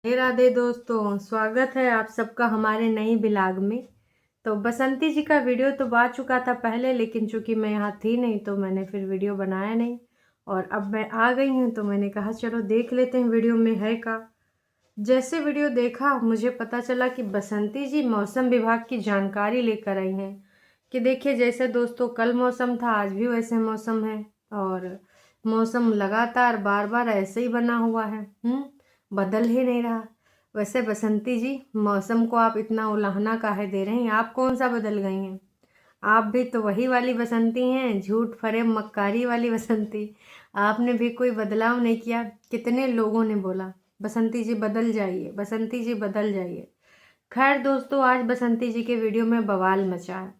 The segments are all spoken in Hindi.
हे राधे दोस्तों, स्वागत है आप सबका हमारे नई ब्लॉग में। तो बसंती जी का वीडियो तो आ चुका था पहले, लेकिन चूंकि मैं यहाँ थी नहीं तो मैंने फिर वीडियो बनाया नहीं। और अब मैं आ गई हूँ तो मैंने कहा चलो देख लेते हैं वीडियो में है का। जैसे वीडियो देखा मुझे पता चला कि बसंती जी मौसम विभाग की जानकारी लेकर आई हैं कि देखिए जैसे दोस्तों कल मौसम था आज भी वैसे मौसम है। और मौसम लगातार बार बार ऐसे ही बना हुआ है, बदल ही नहीं रहा। वैसे बसंती जी मौसम को आप इतना उलाहना काहे दे रहे हैं? आप कौन सा बदल गई हैं? आप भी तो वही वाली बसंती हैं, झूठ फरेब मक्कारी वाली बसंती। आपने भी कोई बदलाव नहीं किया। कितने लोगों ने बोला बसंती जी बदल जाइए, बसंती जी बदल जाइए। खैर दोस्तों, आज बसंती जी के वीडियो में बवाल मचा है।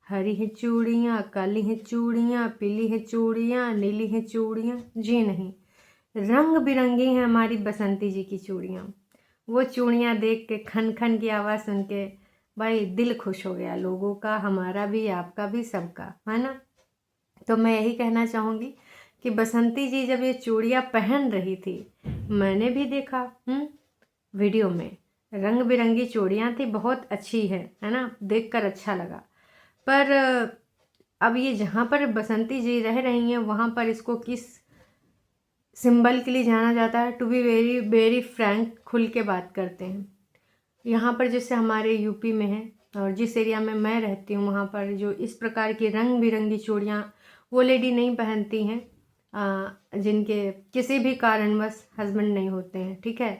हरी है चूड़ियाँ, काली है चूड़ियाँ, पीली है चूड़ियाँ, नीली है चूड़ियाँ। जी नहीं, रंग बिरंगी हैं हमारी बसंती जी की चूड़ियाँ। वो चूड़ियाँ देख के खन खन की आवाज़ सुन के भाई दिल खुश हो गया लोगों का, हमारा भी आपका भी सबका, है ना। तो मैं यही कहना चाहूँगी कि बसंती जी जब ये चूड़ियाँ पहन रही थी मैंने भी देखा वीडियो में, रंग बिरंगी चूड़ियाँ थी, बहुत अच्छी है ना, देखकर अच्छा लगा। पर अब ये जहाँ पर बसंती जी रह रही हैं वहाँ पर इसको किस सिंबल के लिए जाना जाता है? To be very very frank, खुल के बात करते हैं। यहाँ पर जैसे हमारे यूपी में है और जिस एरिया में मैं रहती हूँ वहाँ पर जो इस प्रकार की रंग बिरंगी चूड़ियाँ वो लेडी नहीं पहनती हैं जिनके किसी भी कारणवश हस्बैंड नहीं होते हैं, ठीक है।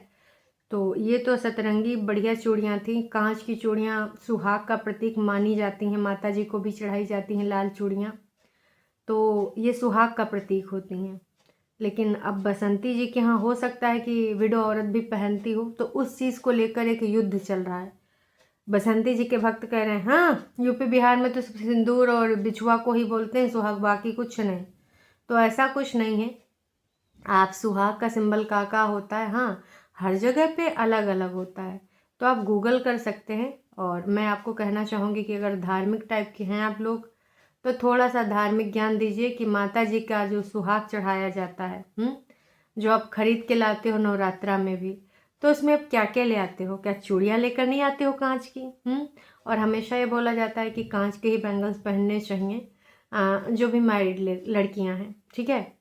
तो ये तो सतरंगी बढ़िया चूड़ियाँ थी, कांच की चूड़ियाँ सुहाग का प्रतीक मानी जाती हैं, माता जी को भी चढ़ाई जाती हैं लाल चूड़ियाँ, तो ये सुहाग का प्रतीक होती हैं। लेकिन अब बसंती जी के यहाँ हो सकता है कि विडो औरत भी पहनती हो, तो उस चीज़ को लेकर एक युद्ध चल रहा है। बसंती जी के भक्त कह रहे हैं हाँ यूपी बिहार में तो सिंदूर और बिछुआ को ही बोलते हैं सुहाग, बाकी कुछ नहीं। तो ऐसा कुछ नहीं है। आप सुहाग का सिंबल का होता है, हाँ हर जगह पे अलग अलग होता है, तो आप गूगल कर सकते हैं। और मैं आपको कहना चाहूँगी कि अगर धार्मिक टाइप के हैं आप लोग तो थोड़ा सा धार्मिक ज्ञान दीजिए कि माता जी का जो सुहाग चढ़ाया जाता है, जो आप खरीद के लाते हो नवरात्रा में भी, तो उसमें आप क्या क्या ले आते हो? क्या चूड़ियाँ लेकर नहीं आते हो कांच की? और हमेशा ये बोला जाता है कि कांच के ही बैंगल्स पहनने चाहिए जो भी मैरिड लड़कियां हैं, ठीक है।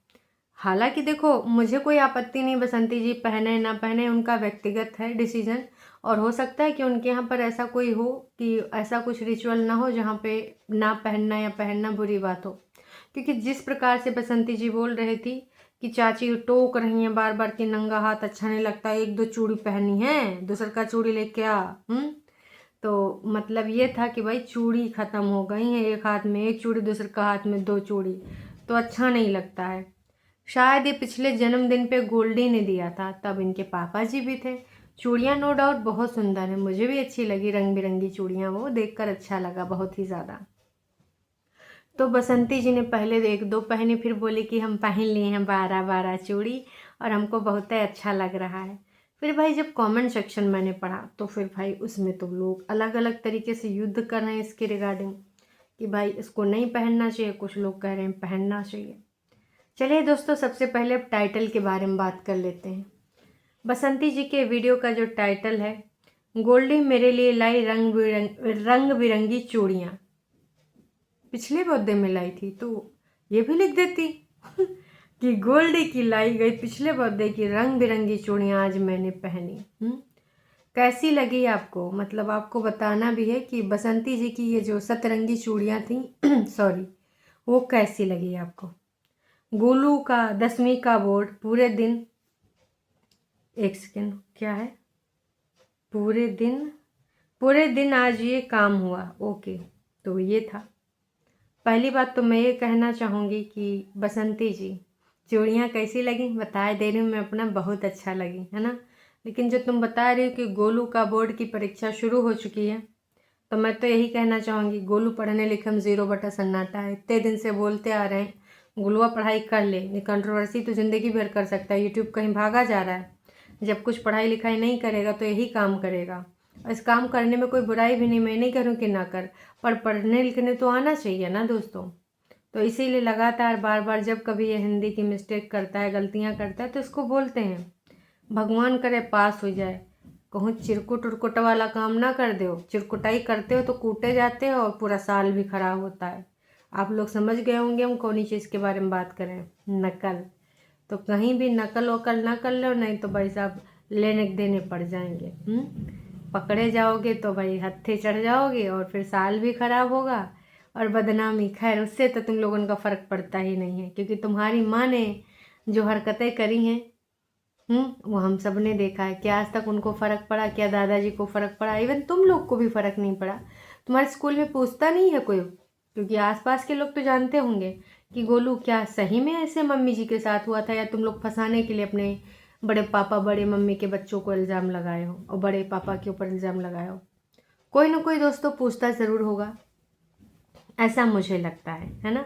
हालांकि देखो मुझे कोई आपत्ति नहीं, बसंती जी पहने ना पहने उनका व्यक्तिगत है डिसीजन। और हो सकता है कि उनके यहाँ पर ऐसा कोई हो कि ऐसा कुछ रिचुअल ना हो जहाँ पे ना पहनना या पहनना बुरी बात हो। क्योंकि जिस प्रकार से बसंती जी बोल रही थी कि चाची टोक रही हैं बार बार कि नंगा हाथ अच्छा नहीं लगता, एक दो चूड़ी पहनी है दूसर का चूड़ी लेके आ। तो मतलब ये था कि भाई चूड़ी ख़त्म हो गई है, एक हाथ में एक चूड़ी दूसरे का हाथ में दो चूड़ी, तो अच्छा नहीं लगता है। शायद ये पिछले जन्मदिन पे गोल्डी ने दिया था, तब इनके पापा जी भी थे। चूड़ियाँ नो डाउट बहुत सुंदर है, मुझे भी अच्छी लगी रंग बिरंगी चूड़ियाँ, वो देखकर अच्छा लगा बहुत ही ज़्यादा। तो बसंती जी ने पहले एक दो पहनी, फिर बोली कि हम पहन लिए हैं 12 चूड़ी और हमको बहुत ही अच्छा लग रहा है। फिर भाई जब कमेंट सेक्शन मैंने पढ़ा तो फिर भाई उसमें तो लोग अलग अलग तरीके से युद्ध कर रहे हैं इसके रिगार्डिंग कि भाई इसको नहीं पहनना चाहिए, कुछ लोग कह रहे हैं पहनना चाहिए। चलिए दोस्तों, सबसे पहले अब टाइटल के बारे में बात कर लेते हैं। बसंती जी के वीडियो का जो टाइटल है, गोल्डी मेरे लिए लाई रंग बिरंगी चूड़ियाँ। पिछले बर्थडे में लाई थी तो ये भी लिख देती कि गोल्डी की लाई गई पिछले बर्थडे की रंग बिरंगी चूड़ियाँ आज मैंने पहनी। कैसी लगी आपको? मतलब आपको बताना भी है कि बसंती जी की ये जो सतरंगी चूड़ियाँ थी सॉरी, वो कैसी लगी आपको। गोलू का 10वीं का बोर्ड पूरे दिन, एक सेकेंड क्या है, पूरे दिन आज ये काम हुआ। ओके, तो ये था। पहली बात तो मैं ये कहना चाहूँगी कि बसंती जी चूड़ियाँ कैसी लगी बता दे रही हूँ मैं अपना, बहुत अच्छा लगी है ना। लेकिन जो तुम बता रही हो कि गोलू का बोर्ड की परीक्षा शुरू हो चुकी है, तो मैं तो यही कहना चाहूँगी गोलू पढ़ने लिखे में 0 बटा सन्नाटा है। इतने दिन से बोलते आ रहे हैं गुलुआ पढ़ाई कर ले, ये कंट्रोवर्सी तो ज़िंदगी भर कर सकता है। यूट्यूब कहीं भागा जा रहा है, जब कुछ पढ़ाई लिखाई नहीं करेगा तो यही काम करेगा। इस काम करने में कोई बुराई भी नहीं, मैं नहीं करूँ कि ना कर, पर पढ़ने लिखने तो आना चाहिए ना दोस्तों। तो इसीलिए लगातार बार बार जब कभी ये हिंदी की मिस्टेक करता है, गलतियाँ करता है, तो इसको बोलते हैं। भगवान करे पास हो जाए। कहूँ चिरकुट उरकुट वाला काम ना कर दो, चिरकुटाई करते हो तो कूटे जाते हो और पूरा साल भी खराब होता है। आप लोग समझ गए होंगे हम कौन सी चीज़ के बारे में बात करें, नकल। तो कहीं भी नकल वकल ना कर लो, नहीं तो भाई साहब लेने देने पड़ जाएंगे। पकड़े जाओगे तो भाई हत्थे चढ़ जाओगे और फिर साल भी खराब होगा और बदनामी। खैर उससे तो तुम लोगों का फ़र्क पड़ता ही नहीं है, क्योंकि तुम्हारी माँ ने जो हरकतें करी हैं वो हम सब ने देखा है। क्या आज तक उनको फ़र्क पड़ा? क्या दादाजी को फ़र्क पड़ा? इवन तुम लोग को भी फ़र्क नहीं पड़ा। तुम्हारे स्कूल में पूछता नहीं है कोई, क्योंकि आसपास के लोग तो जानते होंगे कि गोलू क्या सही में ऐसे मम्मी जी के साथ हुआ था, या तुम लोग फंसाने के लिए अपने बड़े पापा बड़े मम्मी के बच्चों को इल्ज़ाम लगाए हो और बड़े पापा के ऊपर इल्ज़ाम लगाए हो। कोई ना कोई दोस्तों पूछता ज़रूर होगा, ऐसा मुझे लगता है ना।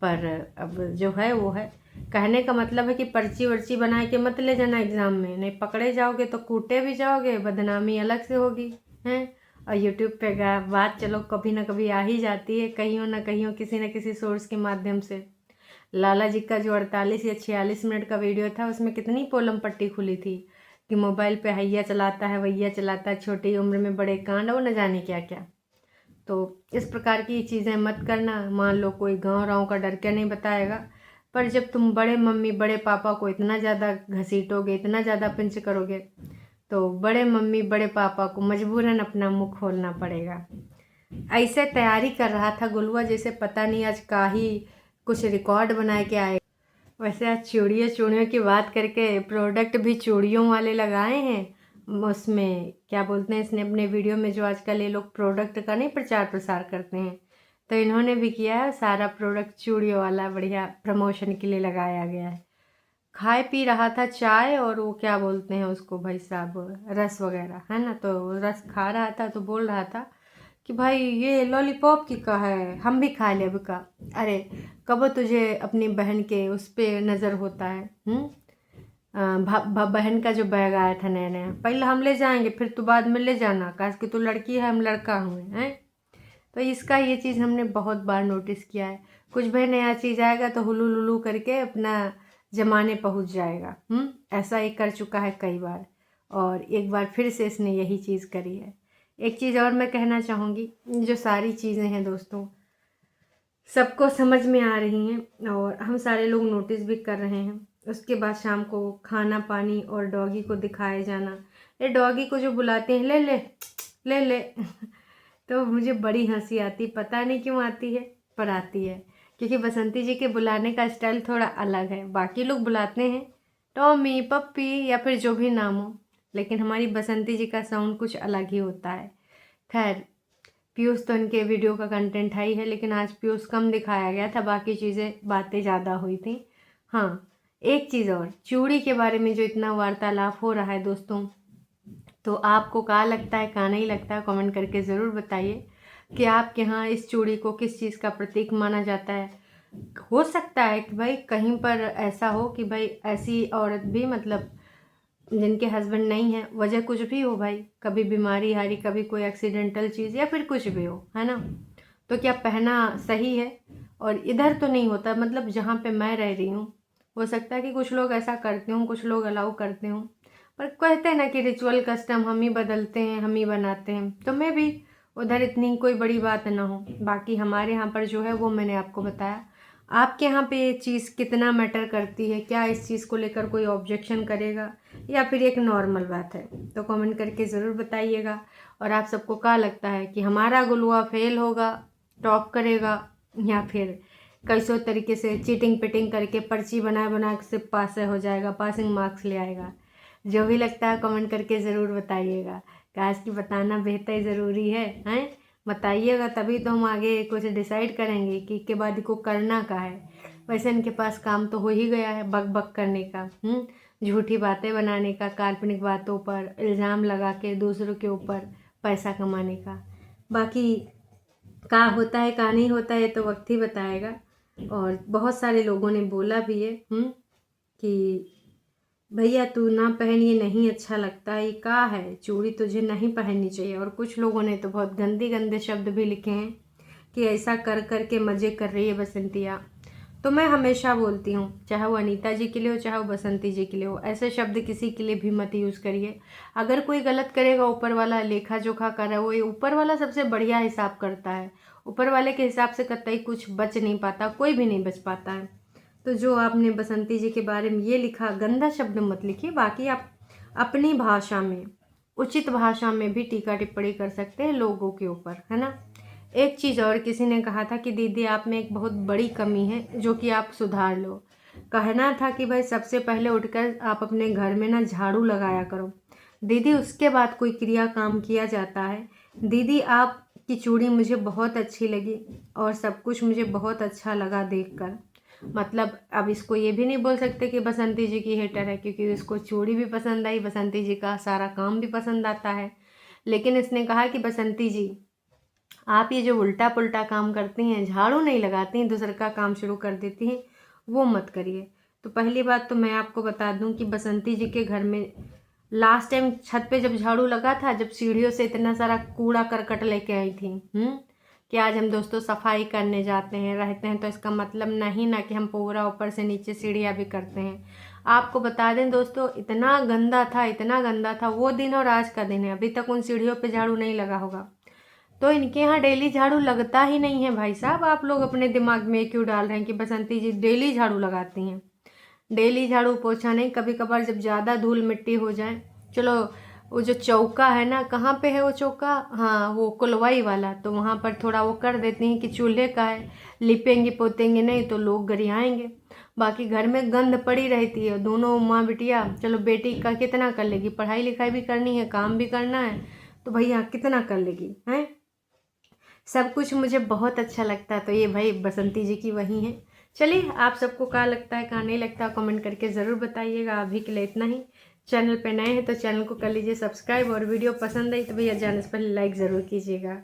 पर अब जो है वो है। कहने का मतलब है कि पर्ची वर्ची बना के मत ले जाना एग्ज़ाम में, नहीं पकड़े जाओगे तो कूटे भी जाओगे, बदनामी अलग से होगी हैं। और यूट्यूब पे बात चलो कभी ना कभी आ ही जाती है, कहीं ना कहीं किसी न किसी सोर्स के माध्यम से। लाला जी का जो 48 या 46 मिनट का वीडियो था, उसमें कितनी पोलम पट्टी खुली थी कि मोबाइल पे हैया चलाता है वैया चलाता है, छोटी उम्र में बड़े कांड और न जाने क्या क्या। तो इस प्रकार की चीज़ें मत करना। मान लो कोई गाँव राँव का डर के नहीं बताएगा, पर जब तुम बड़े मम्मी बड़े पापा को इतना ज़्यादा घसीटोगे, इतना ज़्यादा पिंच करोगे, तो बड़े मम्मी बड़े पापा को मजबूरन अपना मुंह खोलना पड़ेगा। ऐसे तैयारी कर रहा था गुलुआ जैसे पता नहीं आज का ही कुछ रिकॉर्ड बना के आए। वैसे आज चूड़ियों की बात करके प्रोडक्ट भी चूड़ियों वाले लगाए हैं। उसमें क्या बोलते हैं, इसने अपने वीडियो में जो आजकल ये लोग प्रोडक्ट का नहीं प्रचार प्रसार करते हैं, तो इन्होंने भी किया है। सारा प्रोडक्ट चूड़ियों वाला बढ़िया प्रमोशन के लिए लगाया गया है। खाए पी रहा था चाय और वो क्या बोलते हैं उसको भाई साहब, रस वगैरह है ना, तो रस खा रहा था तो बोल रहा था कि भाई ये लॉलीपॉप की का है, हम भी खा ले अब का। अरे कब तुझे अपनी बहन के उस पर नज़र होता है? बहन का जो बैग आया था नया नया, पहले हम ले जाएंगे फिर तू बाद में ले जाना, काश कि तू लड़की है हम लड़का हुए हैं। तो इसका ये चीज़ हमने बहुत बार नोटिस किया है। कुछ भी नया चीज़ आएगा तो हुलू लुलू करके अपना जमाने पहुंच जाएगा। ऐसा ही कर चुका है कई बार, और एक बार फिर से इसने यही चीज़ करी है। एक चीज़ और मैं कहना चाहूँगी, जो सारी चीज़ें हैं दोस्तों सबको समझ में आ रही हैं और हम सारे लोग नोटिस भी कर रहे हैं। उसके बाद शाम को खाना पानी और डॉगी को दिखाए जाना, ये डॉगी को जो बुलाते हैं ले ले ले ले तो मुझे बड़ी हंसी आती, पता नहीं क्यों आती है पर आती है, क्योंकि बसंती जी के बुलाने का स्टाइल थोड़ा अलग है। बाकी लोग बुलाते हैं टॉमी पप्पी या फिर जो भी नाम हो, लेकिन हमारी बसंती जी का साउंड कुछ अलग ही होता है। खैर पीयूष तो इनके वीडियो का कंटेंट है ही है, लेकिन आज पीयूष कम दिखाया गया था, बाकी चीज़ें बातें ज़्यादा हुई थी। हाँ एक चीज़ और, चूड़ी के बारे में जो इतना वार्तालाप हो रहा है दोस्तों, तो आपको क्या लगता है क्या नहीं लगता है, कमेंट करके ज़रूर बताइए कि आपके यहाँ इस चूड़ी को किस चीज़ का प्रतीक माना जाता है। हो सकता है कि भाई कहीं पर ऐसा हो कि भाई ऐसी औरत भी, मतलब जिनके हस्बैंड नहीं है, वजह कुछ भी हो भाई, कभी बीमारी हारी, कभी कोई एक्सीडेंटल चीज़ या फिर कुछ भी हो, है ना, तो क्या पहना सही है? और इधर तो नहीं होता, मतलब जहाँ पे मैं रह रही हूँ हो सकता है कि कुछ लोग ऐसा करते हों, कुछ लोग अलाउ करते हों, पर कहते हैं ना कि रिचुअल कस्टम हम ही बदलते हैं हम ही बनाते हैं, तो मैं भी उधर इतनी कोई बड़ी बात ना हो। बाकी हमारे यहाँ पर जो है वो मैंने आपको बताया। आपके यहाँ पे ये चीज़ कितना मैटर करती है? क्या इस चीज़ को लेकर कोई ऑब्जेक्शन करेगा या फिर एक नॉर्मल बात है? तो कमेंट करके ज़रूर बताइएगा। और आप सबको क्या लगता है कि हमारा गुलुआ फेल होगा, टॉप करेगा, या फिर कैसो तरीके से चीटिंग पिटिंग करके पर्ची बना के सिर्फ पास हो जाएगा, पासिंग मार्क्स ले आएगा? जो भी लगता है कमेंट करके ज़रूर बताइएगा। काश कि बताना बेहतर ज़रूरी है, हैं? बताइएगा तभी तो हम आगे कुछ डिसाइड करेंगे कि इसके बाद को करना क्या है। वैसे इनके पास काम तो हो ही गया है बक बक करने का, झूठी बातें बनाने का, काल्पनिक बातों पर इल्ज़ाम लगा के दूसरों के ऊपर पैसा कमाने का। बाकी क्या होता है क्या नहीं होता है तो वक्त ही बताएगा। और बहुत सारे लोगों ने बोला भी है कि भैया तू ना पहन, ये नहीं अच्छा लगता, ये क्या है, चूड़ी तुझे नहीं पहननी चाहिए। और कुछ लोगों ने तो बहुत गंदे गंदे शब्द भी लिखे हैं कि ऐसा कर कर के मज़े कर रही है बसंतिया। तो मैं हमेशा बोलती हूँ, चाहे वो अनीता जी के लिए हो चाहे वो बसंती जी के लिए हो, ऐसे शब्द किसी के लिए भी मत यूज़ करिए। अगर कोई गलत करेगा, ऊपर वाला लेखा जोखा कर रहा है, वो ऊपर वाला सबसे बढ़िया हिसाब करता है। ऊपर वाले के हिसाब से कतई कुछ बच नहीं पाता, कोई भी नहीं बच पाता है। तो जो आपने बसंती जी के बारे में ये लिखा, गंदा शब्द मत लिखिए। बाकी आप अपनी भाषा में, उचित भाषा में भी टीका टिप्पणी कर सकते हैं लोगों के ऊपर, है ना। एक चीज़ और, किसी ने कहा था कि दीदी आप में एक बहुत बड़ी कमी है जो कि आप सुधार लो। कहना था कि भाई सबसे पहले उठकर आप अपने घर में ना झाड़ू लगाया करो दीदी, उसके बाद कोई क्रिया काम किया जाता है। दीदी आपकी चूड़ी मुझे बहुत अच्छी लगी और सब कुछ मुझे बहुत अच्छा लगा देखकर। मतलब अब इसको ये भी नहीं बोल सकते कि बसंती जी की हेटर है, क्योंकि इसको चूड़ी भी पसंद आई, बसंती जी का सारा काम भी पसंद आता है। लेकिन इसने कहा कि बसंती जी आप ये जो उल्टा पुल्टा काम करती हैं, झाड़ू नहीं लगाती हैं, दूसरे का काम शुरू कर देती हैं, वो मत करिए। तो पहली बात तो मैं आपको बता दूं कि बसंती जी के घर में लास्ट टाइम छत पे जब झाड़ू लगा था, जब सीढ़ियों से इतना सारा कूड़ा करकट लेके आई थी कि आज हम दोस्तों सफाई करने जाते हैं रहते हैं, तो इसका मतलब नहीं ना कि हम पूरा ऊपर से नीचे सीढ़ियाँ भी करते हैं। आपको बता दें दोस्तों, इतना गंदा था, इतना गंदा था वो दिन और आज का दिन है, अभी तक उन सीढ़ियों पे झाड़ू नहीं लगा होगा। तो इनके यहाँ डेली झाड़ू लगता ही नहीं है भाई साहब। आप लोग अपने दिमाग में क्यों डाल रहे हैं कि बसंती जी डेली झाड़ू लगाती हैं? डेली झाड़ू पोछा नहीं, कभी कभार जब ज़्यादा धूल मिट्टी हो जाए, चलो वो जो चौका है ना, कहाँ पे है वो चौका, हाँ वो कुलवाई वाला, तो वहाँ पर थोड़ा वो कर देती हैं कि चूल्हे का है, लिपेंगे पोतेंगे नहीं तो लोग गरियाएंगे। बाकी घर में गंद पड़ी रहती है। दोनों माँ बिटिया, चलो बेटी का कितना कर लेगी, पढ़ाई लिखाई भी करनी है, काम भी करना है, तो भैया कितना कर लेगी हैं। सब कुछ मुझे बहुत अच्छा लगता है, तो ये भाई बसंती जी की वही है। चलिए, आप सबको क्या लगता है क्या नहीं लगता कमेंट करके ज़रूर बताइएगा। अभी के लिए इतना ही। चैनल पे नए हैं तो चैनल को कर लीजिए सब्सक्राइब, और वीडियो पसंद आई तो भैया जाने से पहले लाइक ज़रूर कीजिएगा।